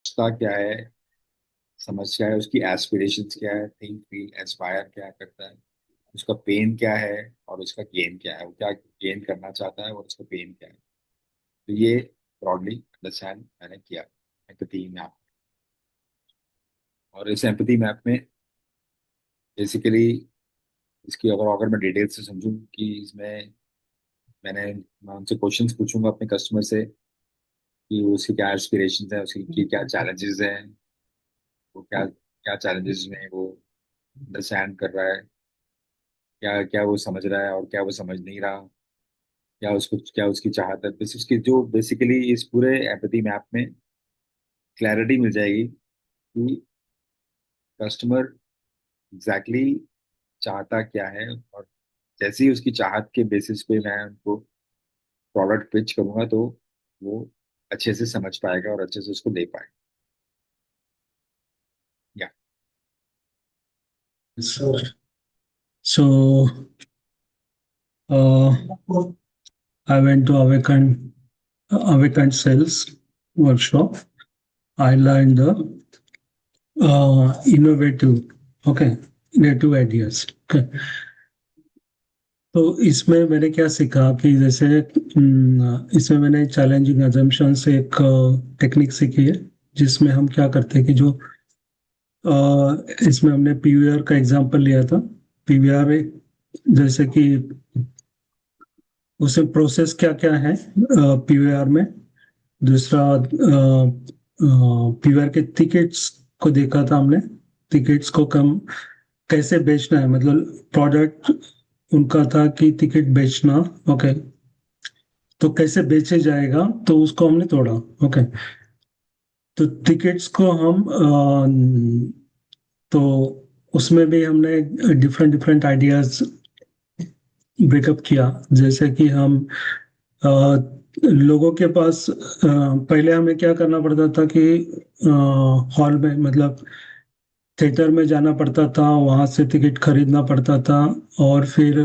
सोचता क्या है, समस्या है, उसकी एस्पिरेशंस क्या है, थिंक फील एस्पायर क्या करता है, उसका पेन क्या है और उसका गेन क्या है, वो क्या गेन करना चाहता है और उसका पेन क्या है। तो ये ब्रॉडली अंडरस्टैंड मैंने किया एम्पैथी मैप। और इस एम्पैथी मैप में बेसिकली इसकी अगर अगर मैं डिटेल से समझूं कि इसमें मैं उनसे क्वेश्चंस पूछूंगा अपने कस्टमर से कि उसकी क्या एस्पिरेशंस है, उसकी क्या चैलेंजेस हैं, वो क्या क्या चैलेंजेस में वो अंडरस्टैंड कर रहा है, क्या क्या वो समझ रहा है और क्या वो समझ नहीं रहा, क्या उसकी चाहत है। बस उसकी जो बेसिकली इस पूरे एम्पैथी मैप में क्लैरिटी मिल जाएगी कि कस्टमर एग्जैक्टली चाहता क्या है। और जैसे ही उसकी चाहत के बेसिस पे मैं उनको प्रोडक्ट पिच करूंगा तो वो अच्छे से समझ पाएगा और अच्छे से उसको दे पाएगा। या Sure. So, uh, I went to Awakened Sales workshop. I learned the innovative, okay, innovative ideas. Okay. तो इसमें मैंने क्या सीखा कि जैसे इसमें मैंने चैलेंजिंग अजम्पशन से एक टेक्निक सीखी है, जिसमें हम क्या करते हैं कि जो इसमें हमने पीवीआर का एग्जांपल लिया था। पीवीआर जैसे कि उसमें प्रोसेस क्या क्या है पीवीआर में। दूसरा पीवीआर के टिकट्स को देखा था हमने। टिकट्स को कम कैसे बेचना है, मतलब प्रोडक्ट उनका था कि टिकट बेचना। ओके, तो कैसे बेचे जाएगा, तो उसको हमने तोड़ा। ओके, तो टिकट्स को हम तो उसमें भी हमने डिफरेंट डिफरेंट आइडियाज ब्रेकअप किया। जैसे कि हम अ, लोगों के पास पहले हमें क्या करना पड़ता था कि हॉल में, मतलब थिएटर में जाना पड़ता था, वहां से टिकट खरीदना पड़ता था और फिर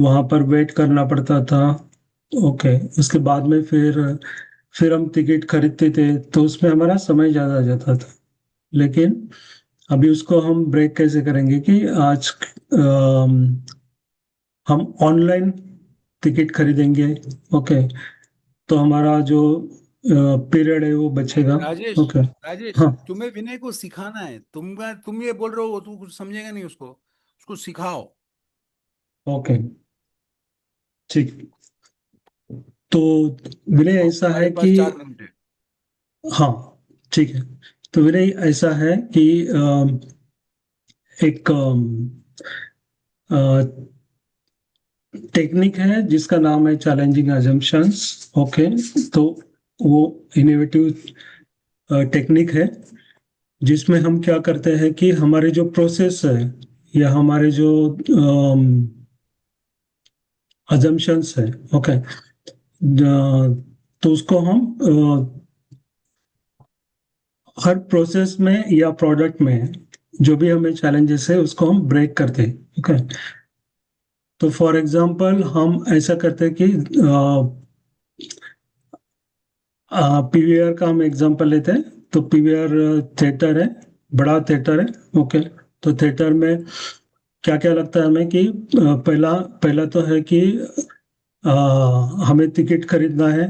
वहां पर वेट करना पड़ता था। ओके, उसके बाद में फिर हम टिकट खरीदते थे, तो उसमें हमारा समय ज़्यादा आ जाता था। लेकिन अभी उसको हम ब्रेक कैसे करेंगे कि आज हम ऑनलाइन टिकट खरीदेंगे। ओके, तो हमारा जो पीरियड है वो बचेगा। राजेश, ओके। राजेश, हाँ। तुम्हें विनय को सिखाना है। तुम ये बोल रहे हो, तू कुछ समझेगा नहीं उसको। उसको सिखाओ। ओके, ठीक। तो विनय और ऐसा है तुम्हारे कि पास 4 मिनट है। हाँ, ठीक है। तो विनय ऐसा है कि एक टेक्निक है जिसका नाम है चैलेंजिंग अजम्पशंस। ओके, तो वो इनोवेटिव टेक्निक है, जिसमें हम क्या करते हैं कि हमारे जो प्रोसेस है या हमारे जो अजम्पशंस है, ओके, तो उसको हम हर प्रोसेस में या प्रोडक्ट में जो भी हमें चैलेंजेस है उसको हम ब्रेक करते हैं। ओके, तो फॉर एग्जांपल हम ऐसा करते हैं कि पीवीआर का हम एग्जांपल लेते हैं। तो पीवीआर थिएटर है, बड़ा थिएटर है। ओके, तो थिएटर में क्या क्या लगता है हमें कि पहला पहला तो है कि अ, हमें टिकट खरीदना है,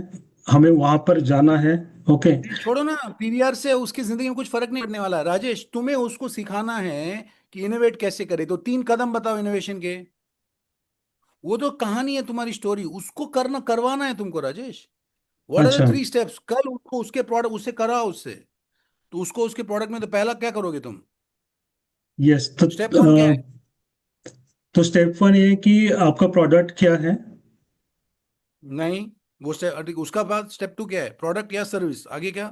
हमें वहां पर जाना है। ओके। नहीं, छोड़ो ना। पीवीआर से उसकी जिंदगी में कुछ फर्क नहीं पड़ने वाला। राजेश, तुम्हें उसको सिखाना है कि इनोवेट कैसे करे। तो 3 कदम बताओ इनोवेशन के। वो तो कहानी है, तुम्हारी स्टोरी। उसको करवाना है तुमको, राजेश। व्हाट आर द अच्छा। 3 स्टेप्स? कल उसको उसके प्रोडक्ट उससे कराओ उससे। तो उसको उसके प्रोडक्ट में तो पहला क्या करोगे तुम? यस, तो स्टेप 1 क्या है? तो स्टेप वन ये है कि आपका प्रोडक्ट क्या है। नहीं, वो स्टेप उसका बाद स्टेप 2 क्या है? प्रोडक्ट या सर्विस? आगे क्या?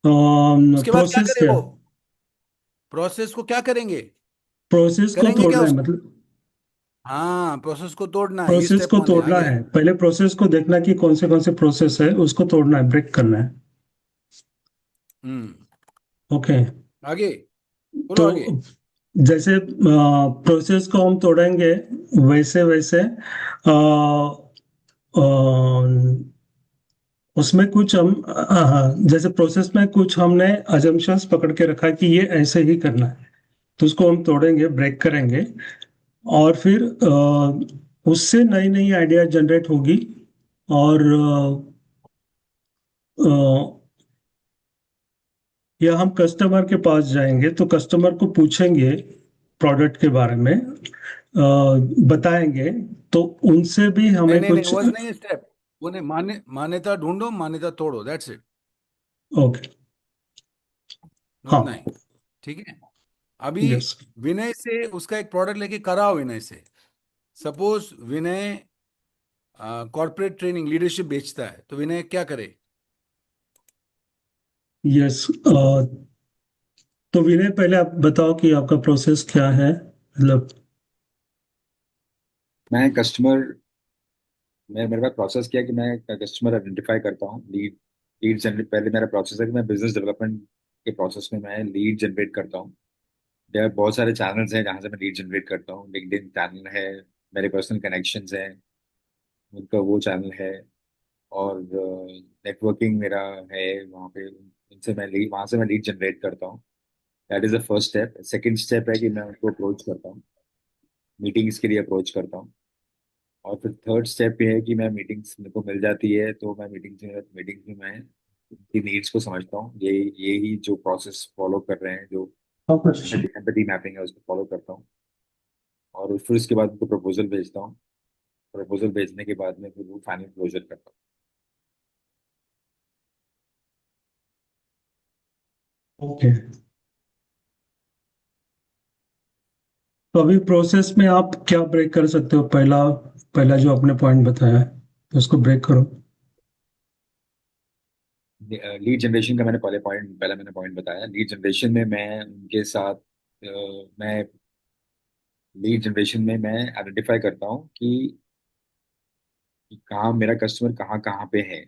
उसके बाद क्या प्रोसेस करे क्या वो? है। प्रोसेस को क्या करेंगे? प्रोसेस को करेंगे क्या तोड़ना है, उसको? मतलब हाँ, प्रोसेस को तोड़ना है। ये प्रोसेस को स्टेप 1 है। तोड़ना आगे? है, पहले प्रोसेस को देखना कि कौन से प्रोसेस है, उसको तोड़ना है, ब्रेक करना है। हम्म। ओके। आगे? बोलो तो आगे। जैसे प्रोसेस को हम तोड़ेंगे, वैसे वैसे उसमें कुछ हम, हाँ, जैसे प्रोसेस में कुछ हमने अजम्पशंस पकड़ के रखा कि ये ऐसे ही करना है, तो उसको हम तोड़ेंगे, ब्रेक करेंगे, और फिर उससे नई नई आइडिया जनरेट होगी। और अ, या हम कस्टमर के पास जाएंगे तो कस्टमर को पूछेंगे प्रोडक्ट के बारे में, बताएंगे, तो उनसे भी नहीं हमें नहीं नहीं, कुछ। वो नहीं स्टेप। वो नहीं, मान्यता ढूंढो, मान्यता तोड़ो, दैट्स इट। ओके। उतना हाँ। ही। ठीक है। अभी यस। विनय से उसका एक प्रोडक्ट लेके कराओ विनय से। सपोज विनय कॉर्पोरेट ट्रेनिंग लीडरशिप बेचता है, तो विनय क्या करे? यस। तो विनय, पहले आप बताओ कि आपका प्रोसेस क्या है, मतलब। मैं कस्टमर मैं मेरे पास प्रोसेस किया कि मैं कस्टमर आइडेंटिफाई करता हूँ, लीड लीड जनरेट। पहले मेरा प्रोसेस है कि मैं बिजनेस डेवलपमेंट के प्रोसेस में मैं लीड जनरेट करता हूँ। there are बहुत सारे चैनल्स हैं जहाँ से मैं लीड जनरेट करता हूँ। लिंक्डइन चैनल है, मेरे पर्सनल कनेक्शंस हैं, उनका वो चैनल है, और नेटवर्किंग मेरा है वहाँ पे। उनसे मैं लीड वहाँ से मैं लीड जनरेट करता हूँ। That is the first step. Second step है कि मैं उनको अप्रोच करता हूँ, मीटिंग्स के लिए अप्रोच करता हूँ। और फिर थर्ड स्टेप ये है कि मैं मीटिंग्स मेरे को मिल जाती है तो मैं मीटिंग्स में मैं उनकी नीड्स को समझता हूँ। ये ही जो प्रोसेस फॉलो कर रहे हैं, जो एम्पैथी मैपिंग है, उसको फॉलो करता हूँ। और फिर उसके बाद उनको प्रपोजल भेजता हूँ। प्रपोजल भेजने के बाद में फिर वो फाइनल क्लोजर करता ओके। तो अभी प्रोसेस में आप क्या ब्रेक कर सकते हो? पहला पहला जो आपने पॉइंट बताया है, उसको ब्रेक करो। हूँ। लीड जनरेशन का पहला मैंने पॉइंट बताया। लीड जनरेशन में मैं उनके साथ मैं लीड जनरेशन में मैं आइडेंटिफाई करता हूँ कि कहाँ मेरा कस्टमर कहाँ कहाँ पे है,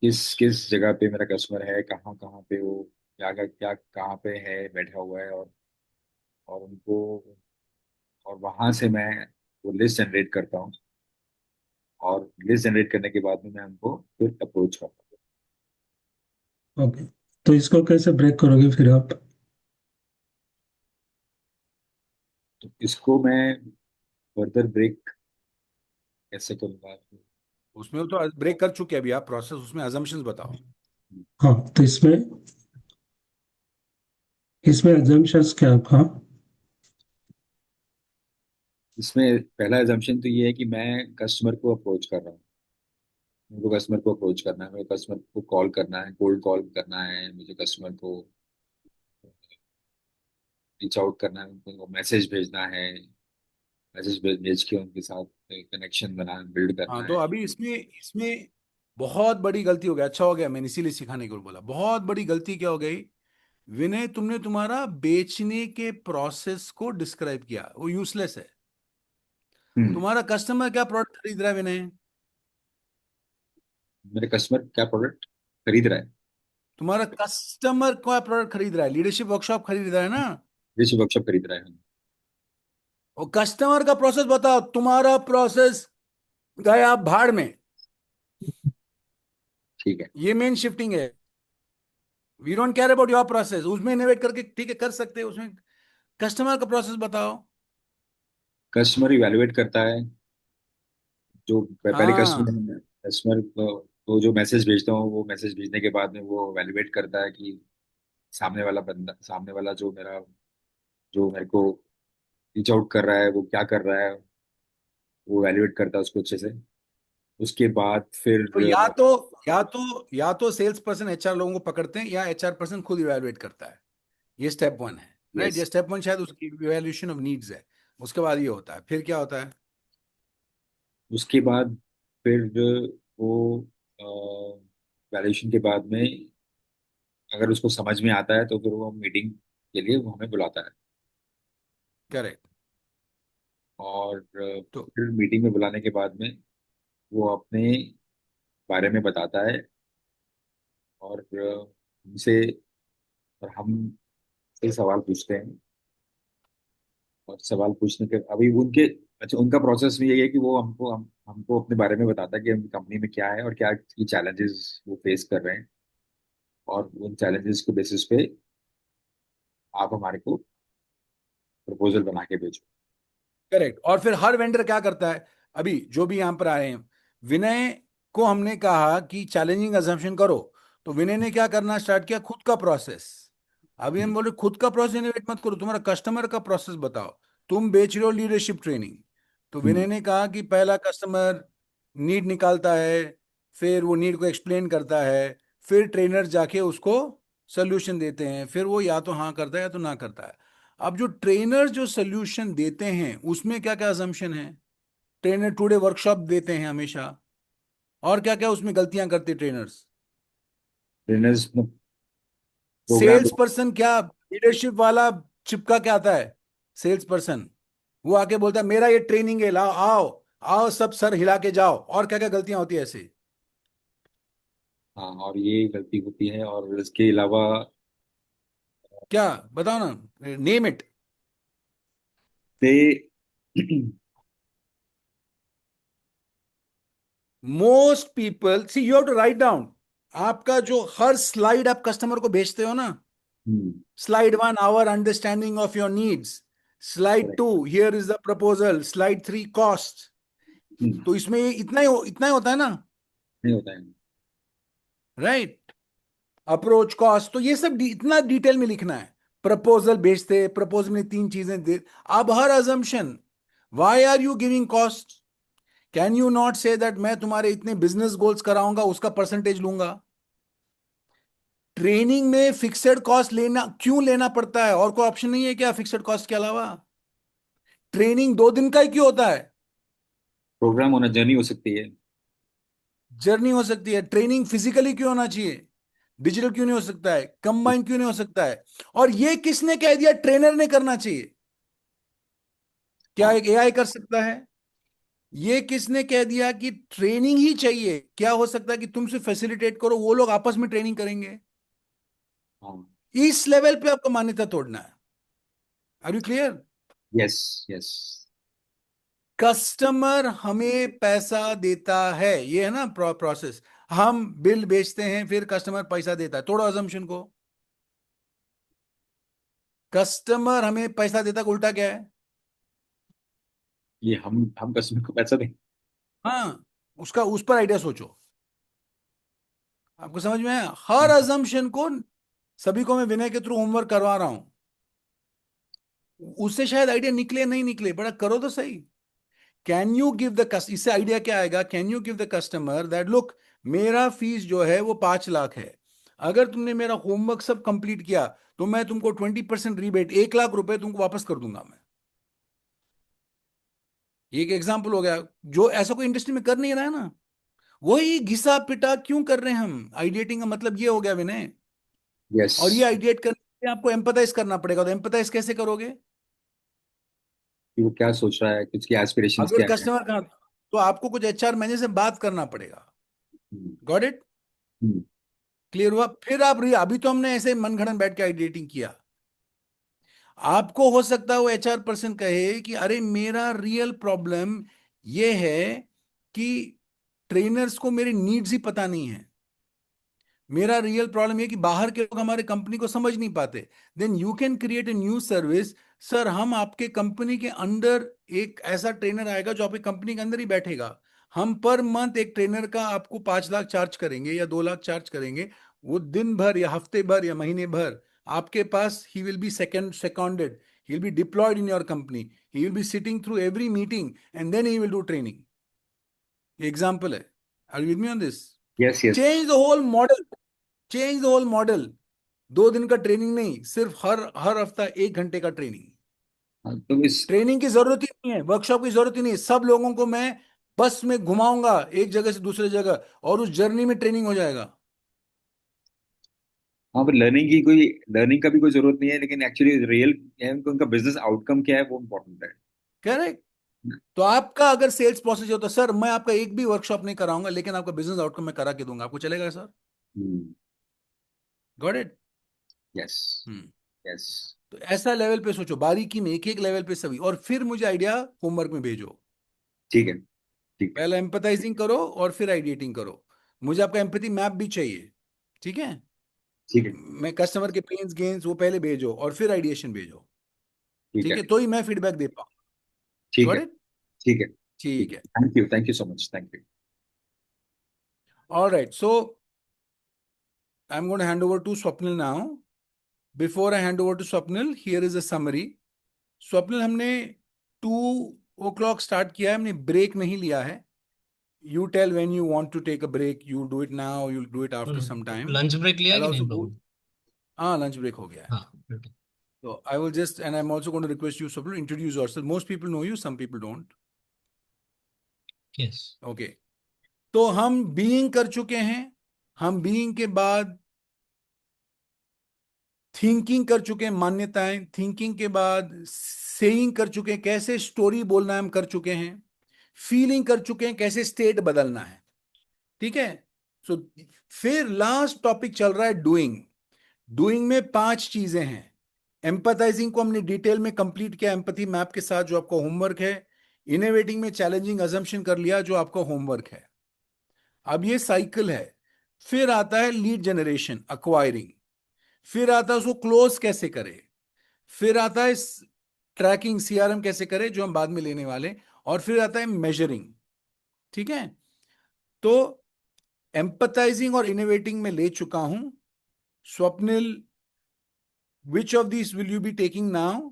किस किस जगह पे मेरा कस्टमर है, कहाँ कहाँ पे वो क्या कहाँ पे है बैठा हुआ है। और उनको और वहां से मैं वो लिस्ट जनरेट करता हूँ। और लिस्ट जनरेट करने के बाद में मैं उनको फिर अप्रोच करता हूँ। ओके। तो इसको कैसे ब्रेक करोगे फिर आप? तो इसको मैं फर्दर ब्रेक कैसे करूँगा? उसमें तो ब्रेक कर चुके हैं अभी आप प्रोसेस, उसमें अजम्पशंस बताओ। हाँ, तो इसमें इसमें एजम्पशंस क्या आप? हाँ। इसमें पहला एजम्पशन तो ये है कि मैं कस्टमर को अप्रोच कर रहा हूँ। मुझे कस्टमर को अप्रोच करना है, मुझे कस्टमर को कॉल करना है, कोल्ड कॉल करना है, मुझे कस्टमर को रीच आउट करना है, उनको मैसेज भेजना है। मैसेज भेज के उनके साथ कनेक्शन बना बिल्ड हाँ, करना तो है। अभी इसमें इसमें बहुत बड़ी गलती हो गया। अच्छा हो गया मैंने इसीलिए सिखाने को बोला। बहुत बड़ी गलती क्या हो गई? विनय, तुमने तुम्हारा बेचने के प्रोसेस को डिस्क्राइब किया, वो यूजलेस है। हम्म। तुम्हारा कस्टमर क्या प्रोडक्ट खरीद रहा है विनय? मेरे कस्टमर क्या प्रोडक्ट खरीद रहा है? तुम्हारा कस्टमर क्या प्रोडक्ट खरीद रहा है? लीडरशिप वर्कशॉप खरीद रहा है ना? विश्व वर्कशॉप खरीद रहा है। और कस्टमर का प्रोसेस बताओ। तुम्हारा प्रोसेस गया भाड़ में। ठीक है। ये मेन शिफ्टिंग है। We don't care about your process, उसमें इनोवेट करके ठीक है कर सकते हैं, उसमें कस्टमर का प्रोसेस बताओ। कस्टमर इवेलुएट करता है, जो पहले हाँ, कस्टमर कस्टमर को जो मैसेज भेजता हूँ, वो मैसेज भेजने के बाद में वो इवेलुएट करता है कि सामने वाला जो मेरे को रीच आउट कर रहा है वो क्या कर रहा है। वो इवेलुएट करता है उसको अच्छे से। उसके बाद फिर तो या तो सेल्स पर्सन एचआर लोगों को पकड़ते हैं, या एचआर पर्सन खुद इवेलुएट करता है। ये स्टेप वन है, राइट? यस, ये स्टेप वन शायद उसकी इवेल्यूशन ऑफ नीड्स है। उसके बाद ये होता है, फिर क्या होता है? उसके बाद फिर वो वैल्यूएशन के बाद में अगर उसको समझ में आता है तो फिर वो मीटिंग के लिए वो हमें बुलाता है। करेक्ट। और तो फिर मीटिंग में बुलाने के बाद में वो अपने बारे में बताता है। और हमसे और हम से सवाल पूछते हैं। और सवाल पूछने के अभी उनके अच्छा, उनका प्रोसेस में यही है कि वो हमको अपने बारे में बताता है कि उनकी कंपनी में क्या है और क्या की चैलेंजेस वो फेस कर रहे हैं, और उन चैलेंजेस के बेसिस पे आप हमारे को प्रपोजल बना के भेजो। करेक्ट। और फिर हर वेंडर क्या करता है, अभी जो भी यहाँ पर आए हैं, विनय को हमने कहा कि चैलेंजिंग अजम्पशन करो, तो विनय ने क्या करना स्टार्ट किया, खुद का प्रोसेस। अभी हम बोले खुद का प्रोसेस इनोवेट मत करो, तुम्हारा कस्टमर का प्रोसेस बताओ। तुम बेच रहे हो लीडरशिप ट्रेनिंग, तो विनय हम्म। ने कहा कि पहला कस्टमर नीड निकालता है, फिर वो नीड को एक्सप्लेन करता है, फिर ट्रेनर जाके उसको सोल्यूशन देते हैं, फिर वो या तो हाँ करता है या तो ना करता है। अब जो ट्रेनर जो सोल्यूशन देते हैं उसमें क्या क्या असम्पशन है, ट्रेनर टुडे वर्कशॉप देते हैं हमेशा, और क्या क्या उसमें गलतियां करते trainers. Trainers program. Sales person क्या लीडरशिप वाला चिपका के आता है, सेल्स पर्सन वो आके बोलता है मेरा ये ट्रेनिंग है, लाओ आओ, आओ सब सर हिला के जाओ, और क्या क्या गलतियां होती है ऐसे। हाँ, और ये गलती होती है, और इसके अलावा क्या बताओ ना, name it. They most people see, you have to write down. आपका जो हर स्लाइड आप कस्टमर को भेजते हो ना, हम्म। Slide 1, our understanding of your needs. Slide correct। 2, here is the proposal. Slide 3, cost. तो इसमें इतना ही होता है ना, नहीं होता है। राइट। अप्रोच, कॉस्ट, तो ये सब इतना डिटेल में लिखना है। प्रपोजल भेजते, प्रपोजल में तीन चीजें दे। अब हर assumption, why are you giving cost, can you not say that मैं तुम्हारे इतने बिजनेस गोल्स कराऊंगा उसका परसेंटेज लूंगा। ट्रेनिंग में फिक्सेड कॉस्ट लेना क्यों लेना पड़ता है, और कोई ऑप्शन नहीं है क्या फिक्सेड कॉस्ट के अलावा? ट्रेनिंग 2 दिन का ही क्यों होता है? प्रोग्राम होना जर्नी हो सकती है। जर्नी हो सकती है। ट्रेनिंग फिजिकली क्यों होना चाहिए, डिजिटल क्यों नहीं हो सकता है, कंबाइन क्यों नहीं हो सकता है? और ये किसने कह दिया ट्रेनर ने करना चाहिए? क्या हाँ। एक एआई कर सकता है? ये किसने कह दिया कि ट्रेनिंग ही चाहिए? क्या हो सकता है कि तुम सिर्फ फैसिलिटेट करो, वो लोग आपस में ट्रेनिंग करेंगे? हाँ। इस लेवल पे आपको मान्यता तोड़ना है। Are you clear? Yes. Yes. Customer हमें पैसा देता है, ये है ना प्रोसेस। हम बिल बेचते हैं, फिर कस्टमर पैसा देता है। तोड़ो अजम्पशन को, कस्टमर हमें पैसा देता है, उल्टा क्या है? ये हम कस्टमर को पैसा दें। हाँ, उसका उस पर आइडिया सोचो। आपको समझ में आया? हर अजम्पशन को, सभी को मैं विनय के थ्रू होमवर्क करवा रहा हूं, उससे शायद आइडिया निकले नहीं निकले, बड़ा करो तो सही। कैन यू गिव द कस्ट, इससे आइडिया क्या आएगा, can you give the customer that look, मेरा फीस जो है वो 5 लाख है, अगर तुमने मेरा होमवर्क सब कंप्लीट किया तो मैं तुमको 20% रिबेट, 1 लाख रुपए तुमको वापस कर दूंगा मैं। ये एक एग्जाम्पल हो गया, जो ऐसा कोई इंडस्ट्री में कर नहीं रहा है ना। वही घिसा पिटा क्यों कर रहे हैं हम, आइडिएटिंग का मतलब ये हो गया विनय। यस। और ये आइडिएट करने के लिए आपको एम्पथाइज करना पड़ेगा, तो एम्पथाइज कैसे करोगे? कि वो क्या सोच रहा है, उसकी एस्पिरेशंस अगर क्या है। कस्टमर का, तो आपको कुछ एचआर मैनेजर से बात करना पड़ेगा। Hmm. Got it? Hmm. Clear हुआ? फिर आप अभी तो हमने ऐसे मनगढ़ंत बैठ के आइडिएटिंग किया। आपको हो सकता है वो एचआर पर्सन कहे कि अरे मेरा रियल प्रॉब्लम ये है कि ट्रेनर्स को मेरी नीड्स ही पता नहीं है। मेरा रियल प्रॉब्लम ये कि बाहर के लोग हमारे कंपनी को समझ नहीं पाते। Then you can create a new service. Sir, हम आपके कंपनी के अंदर एक ऐसा ट्रेनर आएगा जो आपकी कंपनी के अंदर ही बैठेगा। हम पर मंथ एक ट्रेनर का आपको 5 लाख चार्ज करेंगे या 2 लाख चार्ज करेंगे। वो दिन भर या हफ्ते भर या महीने भर आपके पास, he will be seconded, he will be deployed in your company, he will be sitting through every meeting, and then he will do training. Example है। Are you with me on this? Yes. Yes. Change the whole model, change the whole model. 2 दिन का training नहीं, सिर्फ हर हर हफ्ता 1 घंटे का training. हाँ, तो इस ट्रेनिंग की जरूरत ही नहीं है, वर्कशॉप की जरूरत ही नहीं है, सब लोगों को मैं बस में घुमाऊंगा एक जगह से दूसरे जगह, और उस जर्नी में ट्रेनिंग हो जाएगा। हाँ, पर लर्निंग का भी कोई जरूरत नहीं है, लेकिन एक्चुअली रियल उनका बिजनेस आउटकम क्या है वो इम्पोर्टेंट है। करेक्ट। तो आपका अगर सेल्स प्रोसेस हो तो सर मैं आपका एक भी वर्कशॉप नहीं कराऊंगा, लेकिन आपका बिजनेस आउटकम मैं करा के दूंगा, आपको चलेगा sir? Hmm. Got it? Yes. Hmm. Yes. तो ऐसा लेवल पे सोचो, बारीकी में, एक एक लेवल पे सभी, और फिर मुझे आइडिया होमवर्क में भेजो। ठीक है। ठीक है। पहले एम्पथाइजिंग करो और फिर आइडिएटिंग करो। मुझे आपका एम्पैथी मैप भी चाहिए, ठीक है? ठीक है। मैं कस्टमर के पेन्स गेन्स वो पहले भेजो और फिर आइडिएशन भेजो, ठीक ठीक है। है? तो ही मैं फीडबैक दे पाऊँ। ठीक है। Got it? ठीक है। ठीक ठीक है। है। Thank you so much, thank you. All right, so I am going to hand over to Swapnil now. Before I hand over to Swapnil, here is a summary. Swapnil, हमने 2 o'clock स्टार्ट किया है, हमने ब्रेक नहीं लिया है। You tell when you want to take a break. You do it now. You'll do it after some time. Lunch break लिया I'll कि नहीं also हम go. लोगों ने? हाँ, lunch break हो गया है. हाँ बिल्कुल। So I will just, and I'm also going to request you, Swapnil, introduce yourself. Most people know you, some people don't. Yes. Okay. तो हम बीइंग कर चुके हैं, हम बीइंग के बाद थिंकिंग कर चुके हैं, मान्यताएं, थिंकिंग के बाद सेइंग कर चुके हैं, कैसे स्टोरी बोलना है हम कर चुके हैं, फीलिंग कर चुके हैं, कैसे स्टेट बदलना है, ठीक है? सो फिर लास्ट टॉपिक चल रहा है डूइंग। डूइंग में 5 चीजें हैं। एम्पथाइजिंग को हमने डिटेल में कंप्लीट किया एम्पथी मैप के साथ, जो आपका होमवर्क है। इनोवेटिंग में चैलेंजिंग अजम्पशन कर लिया, जो आपका होमवर्क है। अब ये साइकिल है। फिर आता है लीड जनरेशन, अक्वायरिंग। फिर आता है उसको क्लोज कैसे करे। फिर आता है ट्रैकिंग, सीआरएम कैसे करे, जो हम बाद में लेने वाले। और फिर आता है मेजरिंग, ठीक है? तो एम्पथाइजिंग और इनोवेटिंग में ले चुका हूं। Swapnil, which of this will you be taking now?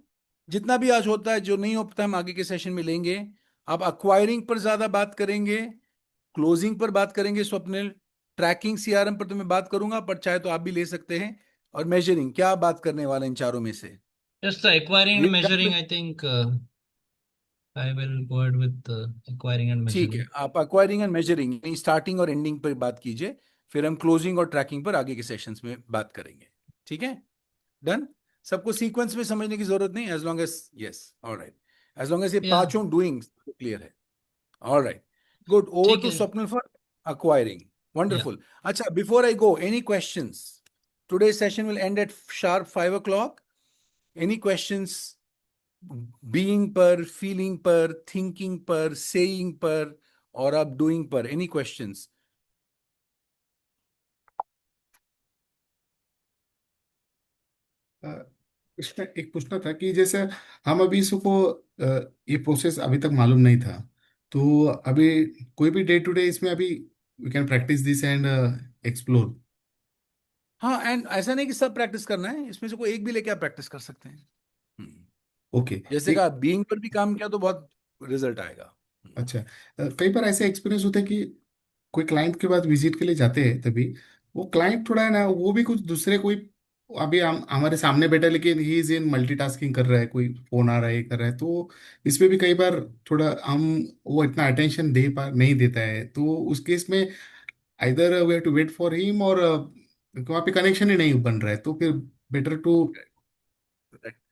जितना भी आज होता है, जो नहीं होता हम आगे के सेशन में लेंगे। आप अक्वायरिंग पर ज्यादा बात करेंगे, क्लोजिंग पर बात करेंगे स्वप्निल, ट्रैकिंग सीआरएम पर तो मैं बात करूंगा, पर चाहे तो आप भी ले सकते हैं। और मेजरिंग, क्या बात करने वाले इन चारों में से? जस्ट एक्वायरिंग एंड ये measuring, I think I will go ahead with acquiring and ठीक है, मेजरिंग। आप अक्वायरिंग एंड मेजरिंग स्टार्टिंग और एंडिंग पर बात कीजिए, फिर हम क्लोजिंग और ट्रैकिंग पर आगे के सेशंस में बात करेंगे, ठीक है? डन? सबको सीक्वेंस में समझने की जरूरत नहीं, as long as, yes, alright, as long as ये या पांचों डूइंग क्लियर है। ऑलराइट, गुड, ओवर ठीक टू है। Swapnil for acquiring. या Wonderful. Acha, before I go, any questions? Today's session will end at sharp 5 o'clock. Any questions? Being per, feeling per, thinking per, saying per, और आप doing per? Any questions? इसमें एक पूछना था कि जैसे हम अभी इसको ये प्रोसेस अभी तक मालूम नहीं था, तो अभी कोई भी डे टू डे इसमें अभी we can practice this and explore. हाँ, एंड ऐसा नहीं कि सब प्रैक्टिस करना है, इसमें से कोई एक भी लेके आप प्रैक्टिस कर सकते हैं। ओके। जैसे एक कहा, बीइंग पर भी काम किया तो बहुत रिजल्ट आएगा। अच्छा, कई बार ऐसे एक्सपीरियंस होते हैं कि कोई क्लाइंट के बाद विजिट के लिए जाते हैं, तभी वो क्लाइंट थोड़ा है ना, वो भी कुछ दूसरे कोई अभी हम हमारे सामने बैठा, लेकिन ही इज इन मल्टीटास्किंग कर रहा है, कोई फोन आ रहा है, ये कर रहा है, तो इसमें भी कई बार थोड़ा हम वो इतना अटेंशन दे पा नहीं देता है, तो उस केस में either we have to wait for him, और वहाँ पे कनेक्शन ही नहीं बन रहा है, तो फिर बेटर टू।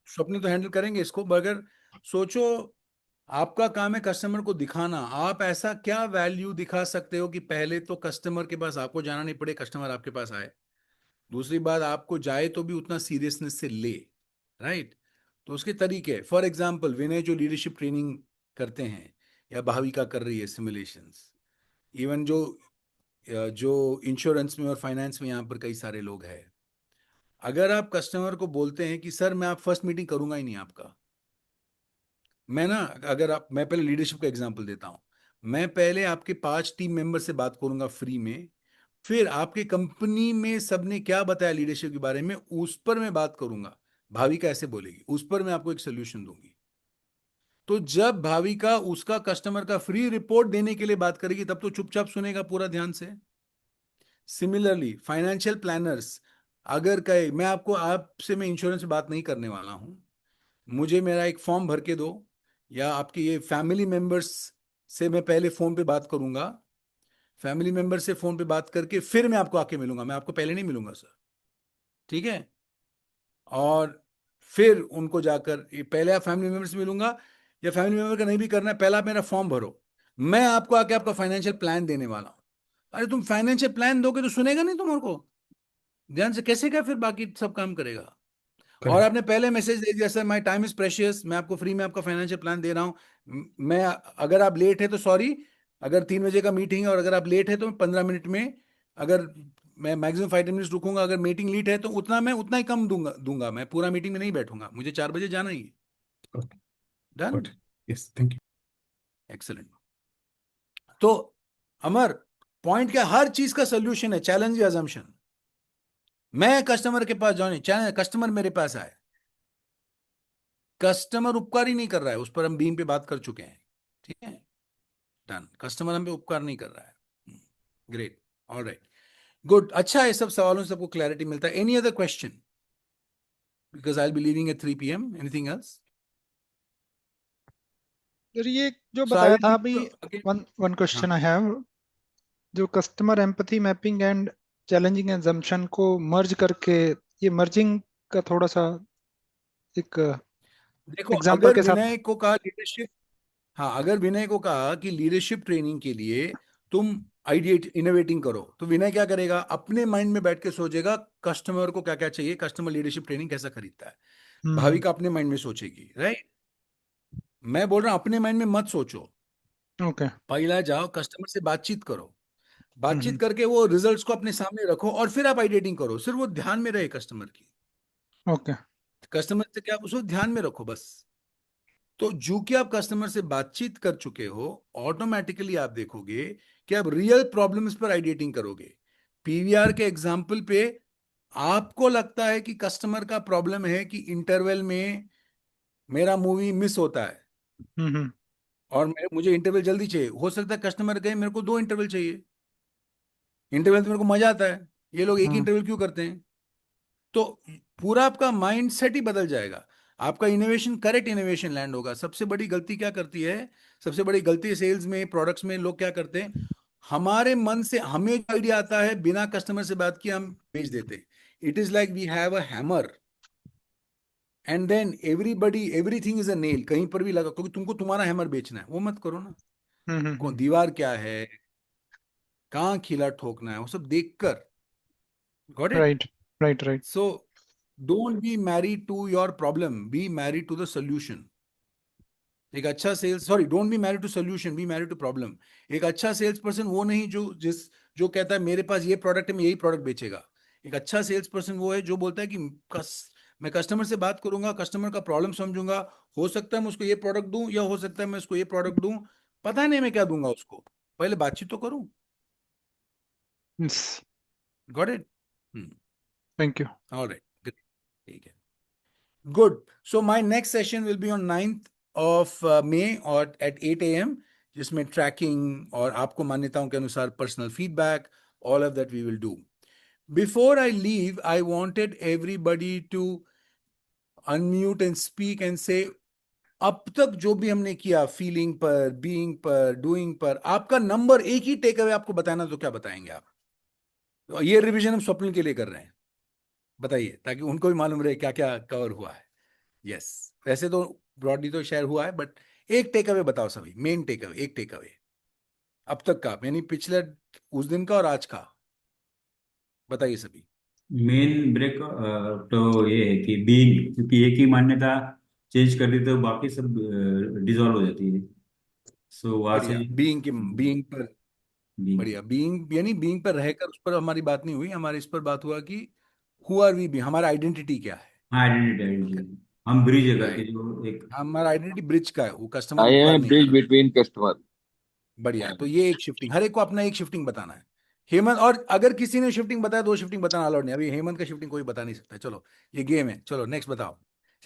स्वप्न तो हैंडल करेंगे इसको, मगर सोचो, आपका काम है कस्टमर को दिखाना। आप ऐसा क्या वैल्यू दिखा सकते हो कि पहले तो कस्टमर के पास आपको जाना नहीं पड़े, कस्टमर आपके पास आए। दूसरी बात, आपको जाए तो भी उतना सीरियसनेस से ले, राइट? तो उसके तरीके, फॉर एग्जांपल विनय जो लीडरशिप ट्रेनिंग करते हैं, या भाविका कर रही है सिमुलेशंस, इवन जो जो इंश्योरेंस में और फाइनेंस में यहाँ पर कई सारे लोग हैं। अगर आप कस्टमर को बोलते हैं कि सर मैं आप फर्स्ट मीटिंग करूंगा ही नहीं आपका, मैं ना, अगर आप, मैं पहले लीडरशिप का एग्जांपल देता हूं। मैं पहले आपके 5 टीम मेंबर से बात करूंगा फ्री में, फिर आपके कंपनी में सबने क्या बताया लीडरशिप के बारे में, उस पर मैं बात करूंगा। भाविका ऐसे बोलेगी, उस पर मैं आपको एक सोल्यूशन दूंगी। तो जब भाविका उसका कस्टमर का फ्री रिपोर्ट देने के लिए बात करेगी, तब तो चुपचाप सुनेगा पूरा ध्यान से। सिमिलरली फाइनेंशियल प्लानर्स, अगर कहे मैं आपको, आपसे मैं इंश्योरेंस में बात नहीं करने वाला हूं, मुझे मेरा एक फॉर्म भर के दो, या आपके ये फैमिली मेंबर्स से मैं पहले फोन पे बात करूंगा, फैमिली मेंबर से फोन पे बात करके फिर मैं आपको आके मिलूंगा, मैं आपको पहले नहीं मिलूंगा सर, ठीक है? और फिर उनको जाकर, ये पहले आप फैमिली मेंबर से मिलूंगा, या फैमिली मेंबर का नहीं भी करना है, पहले आप मेरा फॉर्म भरो, मैं आपको आके आपका फाइनेंशियल प्लान देने वाला हूं। अरे तुम फाइनेंशियल प्लान दोगे तो सुनेगा नहीं तुम्हारे को ध्यान से, कैसे क्या फिर बाकी सब काम करेगा? और करेक्ट। आपने पहले मैसेज दे दिया, sir my time is precious, मैं आपको फ्री में आपका फाइनेंशियल प्लान दे रहा हूँ। मैं अगर आप लेट है तो सॉरी, अगर 3 बजे का मीटिंग है और अगर आप लेट है तो 15 मिनट में, अगर मैं मैक्सिमम 5 मिनट्स रुकूंगा, अगर मीटिंग लेट है तो उतना ही कम दूंगा, मैं पूरा मीटिंग में नहीं बैठूंगा, मुझे 4 बजे जाना ही है। Done. Good. Yes, thank you. Excellent. तो अमर, पॉइंट क्या, हर चीज का सोल्यूशन है, चैलेंज या अजम्पशन। मैं कस्टमर के पास जाऊँ, चैलेंज, कस्टमर मेरे पास आए, कस्टमर उपकार ही नहीं कर रहा है, उस पर हम बीम पे बात कर चुके हैं, ठीक है, डन। कस्टमर हम पे उपकार नहीं कर रहा है, ग्रेट, ऑलराइट, गुड। अच्छा है, सब सवालों से सबको क्लैरिटी मिलता है। Any other question, because I will be leaving at 3 PM, anything else? Sir ये जो सो आई बताया विल था गिव अभी, यू अगेन। वन वन हाँ, क्वेश्चन आई हैव, जो customer empathy mapping and challenging assumption को मर्ज करके, ये मर्जिंग का थोड़ा सा एक देखो, एग्जांपल अगर के साथ। विनय को कहा लीडरशिप, हाँ, अगर विनय को कहा कि लीडरशिप ट्रेनिंग के लिए तुम आइडिएट इनोवेटिंग करो, तो विनय क्या करेगा, अपने माइंड में बैठ के सोचेगा कस्टमर को क्या क्या चाहिए, कस्टमर लीडरशिप ट्रेनिंग कैसा खरीदता है। हम्म। भाविका अपने माइंड में सोचेगी, राइट। मैं बोल रहा हूं अपने माइंड में मत सोचो, ओके। पहला जाओ कस्टमर से बातचीत करो, बातचीत हम्म। करके वो रिजल्ट्स को अपने सामने रखो और फिर आप आइडिएटिंग करो, सिर्फ वो ध्यान में रहे कस्टमर की, ओके। कस्टमर से क्या, उसको ध्यान में रखो बस। तो जो कि आप कस्टमर से बातचीत कर चुके हो, ऑटोमेटिकली आप देखोगे कि आप रियल प्रॉब्लम्स पर आइडिएटिंग करोगे। पीवीआर के एग्जाम्पल पे आपको लगता है कि कस्टमर का प्रॉब्लम है कि इंटरवल में मेरा मूवी मिस होता है हम्म। और मुझे इंटरवल जल्दी चाहिए, हो सकता है कस्टमर कहे मेरे को 2 इंटरवल चाहिए, इंटरवल तो मेरे को मजा आता है, ये लोग एक ही हम्म। इंटरवल क्यों करते हैं। तो पूरा आपका माइंड सेट ही बदल जाएगा, आपका इनोवेशन करेक्ट इनोवेशन लैंड होगा। सबसे बड़ी गलती क्या करती है, सबसे बड़ी गलती सेल्स में, प्रोडक्ट्स में, लोग क्या करते हैं, हमारे मन से हमें जो आइडिया आता है बिना कस्टमर से बात किए हम बेच देते। It is like we have a hammer and then everybody everything is a nail, कहीं पर भी लगा, क्योंकि तुमको तुम्हारा हैमर बेचना है, वो मत करो ना। हम्म। दीवार क्या है, कहाँ खिला ठोकना है, वो सब देखकर, got it. Right, right, right. So don't be married to your problem, be married to the solution। एक अच्छा sales, sorry, don't be married to solution, be married to problem. एक अच्छा सेल्स पर्सन वो नहीं जो कहता है मेरे पास ये प्रोडक्ट है, मैं यही प्रोडक्ट बेचेगा। एक अच्छा सेल्स पर्सन वो है जो बोलता है कि मैं कस्टमर से बात करूंगा, कस्टमर का प्रॉब्लम समझूंगा, हो सकता है मैं उसको ये प्रोडक्ट दूं या हो सकता है मैं उसको ये प्रोडक्ट दूं, पता नहीं मैं क्या दूंगा उसको, पहले बातचीत तो करूं। Yes. Got it. Thank you. Alright, ठीक है, good. So my next session will be on 9th of May और at 8 AM, जिसमें ट्रैकिंग और आपको मान्यताओं के अनुसार personal feedback, all of that we will do. Before I leave, I wanted everybody to unmute and speak and say, अब तक जो भी हमने किया, फीलिंग पर, बीइंग पर, डूइंग पर, आपका नंबर एक ही टेक अवे आपको बताना, तो क्या बताएंगे आप? तो ये रिवीजन हम स्वप्न के लिए कर रहे हैं, बताइए, ताकि उनको भी मालूम रहे क्या क्या कवर हुआ है। यस, वैसे तो ब्रॉडली तो शेयर हुआ है, बट एक टेक अवे बताओ सभी, मेन टेक अवे, एक टेक अवे अब तक का, यानी पिछले उस दिन का और आज का, बताइए सभी। मेन ब्रेक तो ये है कि बीइंग, क्योंकि एक ही मान्यता चेंज कर दी तो बाकी सब डिसॉल्व हो जाती है। सो वहां से बढ़िया, बीइंग की, बीइंग पर, बीइंग। बढ़िया, बीइंग यानी बीइंग पर रहकर, उस पर हमारी बात नहीं हुई, हमारे इस पर बात हुआ कि हु आर वी, भी हमारा आइडेंटिटी क्या है। हाँ, आइडेंटिटी आइडेंटिटी हम ब्रिज है करके राइट, जो एक। हमारा आइडेंटिटी ब्रिज का है, वो कस्टमर आई एम उपकार ए नहीं कर ब्रिज रहा है। Between customer. बढ़िया, तो ये एक शिफ्टिंग, हर एक को अपना एक शिफ्टिंग बताना है। हेमंत, और अगर किसी ने शिफ्टिंग बताया, 2 शिफ्टिंग बताना अलाउड नहीं, अभी हेमंत का शिफ्टिंग कोई बता नहीं सकता। चलो, ये गेम है, चलो नेक्स्ट बताओ,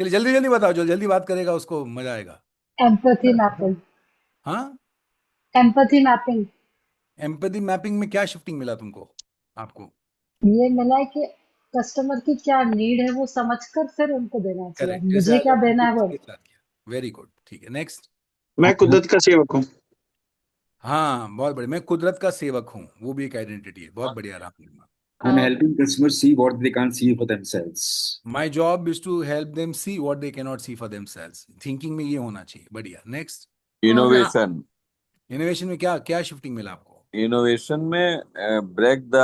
चलिए जल्दी जल्दी बताओ, जो जल्दी बात करेगा उसको मजा आएगा। Empathy mapping. हाँ, Empathy mapping. एम्पैथी मैपिंग में क्या शिफ्टिंग मिला तुमको, आपको? ये मिला है कि कस्टमर की क्या नीड है वो समझकर फिर उनको देना चाहिए, करेक्ट, जैसे मुझे आज क्या आपने देना है वो। के साथ किया, वेरी गुड, ठीक है, नेक्स्ट। मैं कुदरत का सेवक हूँ। हाँ, बहुत बढ़िया, मैं कुदरत का सेवक हूँ, वो भी एक आइडेंटिटी है, बहुत बढ़िया Ram. I'm helping customers see what they can't see for themselves. My job is to help them see what they can not see for themselves, thinking में ये होना चाहिए, बढ़िया, नेक्स्ट। और इनोवेशन। इनोवेशन में क्या क्या शिफ्टिंग मिला आपको? इनोवेशन में break the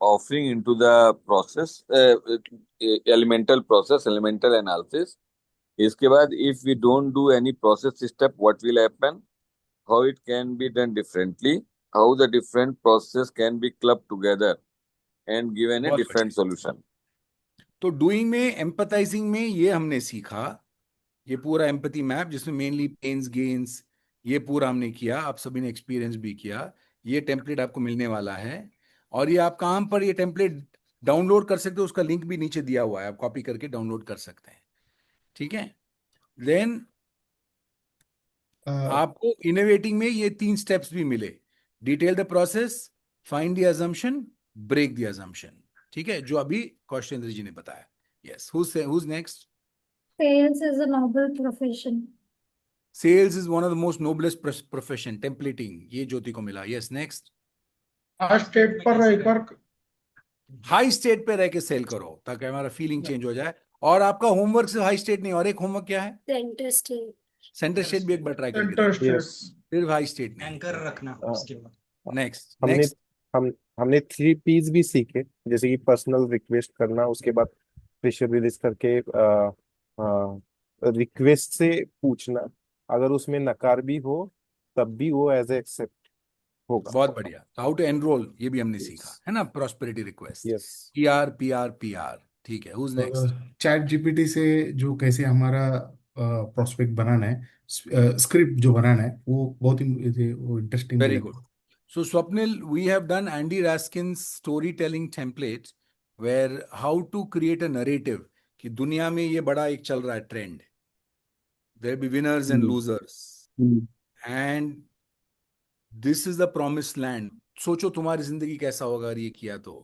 offering into the process, elemental analysis. इसके बाद if we don't do any process step, what will happen? How it can be done differently? How the different process can be clubbed together and given a बहुत different बढ़िया। solution. तो doing में, empathising में ये हमने सीखा, ये पूरा एम्पैथी मैप जिसमें मेनली पेन्स गेन्स ये पूरा हमने किया, आप सभी ने एक्सपीरियंस भी किया। ये टेम्पलेट आपको मिलने वाला है और ये आप कहाँ पर ये टेम्पलेट डाउनलोड कर सकते हो, उसका लिंक भी नीचे दिया हुआ है, आप कॉपी करके डाउनलोड कर सकते हैं। ठीक है। देन आपको इनोवेटिंग में ये 3 स्टेप्स भी मिले, detail the process, find the assumption, break the assumption. ठीक है, जो अभी कौशलेंद्र जी ने बताया। Yes, who's next? Sales is a noble profession. Sales is one of the most noblest profession, templating, ये ज्योति को मिला। Yes, next. हाई स्टेट पर रहकर हाई स्टेट पे रह के सेल करो ताकि हमारा फीलिंग चेंज हो जाए। और आपका होमवर्क सिर्फ हाई स्टेट नहीं, और एक होमवर्क क्या है? Center state. सेंटर स्टेट भी एक बार ट्राई करके सेंटर देखो, स्टेट सिर्फ हाई स्टेट नहीं। एंकर रखना उसके बाद। नेक्स्ट हमने नेक्स्ट हमने 3 P's भी सीखे, जैसे कि पर्सनल रिक्वेस्ट करना, उसके बाद प्रेशर रिलीज करके रिक्वेस्ट से पूछना, अगर उसमें नकार भी हो तब भी वो एज एक्सेप्ट होगा। बहुत बढ़िया। हाउ टू एनरोल ये भी हमने सीखा है ना, prosperity request, yes. PR PR PR. ठीक है, हुज नेक्स्ट? चैट जीपीटी से जो कैसे हमारा प्रोस्पेक्ट बनाना है, स्क्रिप्ट जो बनाना है, वो बहुत ही वो interesting Very good. So Swapnil, we have done Andy Raskin's storytelling template where how to create a narrative कि दुनिया में ये बड़ा एक चल रहा है trend, there will be winners and losers and this is the promised land. सोचो तुम्हारी जिंदगी कैसा होगा अगर ये किया तो,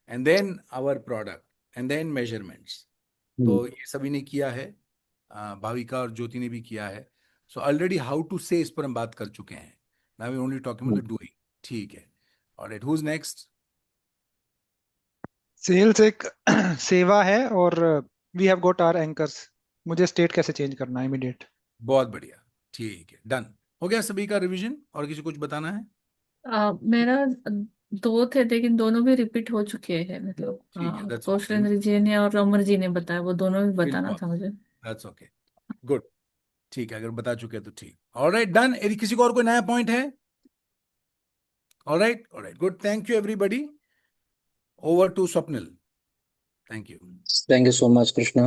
and then our product and then measurements. तो ये सभी ने किया है, भाविका और ज्योति ने भी किया है। So already how to say इस पर हम बात कर चुके हैं। Now we only talking about the doing. ठीक है। Alright, who's next? सेल्स एक सेवा है और we have got our anchors. मुझे स्टेट कैसे चेंज करना है इमीडिएट। बहुत बढ़िया, ठीक है, डन हो गया सभी का रिवीजन। और किसी कुछ बताना है? मेरा 2 थे लेकिन दोनों भी रिपीट हो चुके हैं, मतलब ठीक है, that's okay. कौशलेंद्र जी ने और अमर जी ने बताया, वो दोनों भी बताना था मुझे। That's okay. Good. ठीक है, अगर बता चुके तो ठीक। Alright, done. यदि किसी को और कोई नया पॉइंट है? Alright, good. Thank you everybody. Over to Swapnil. Thank you. Thank you so much, Krishna.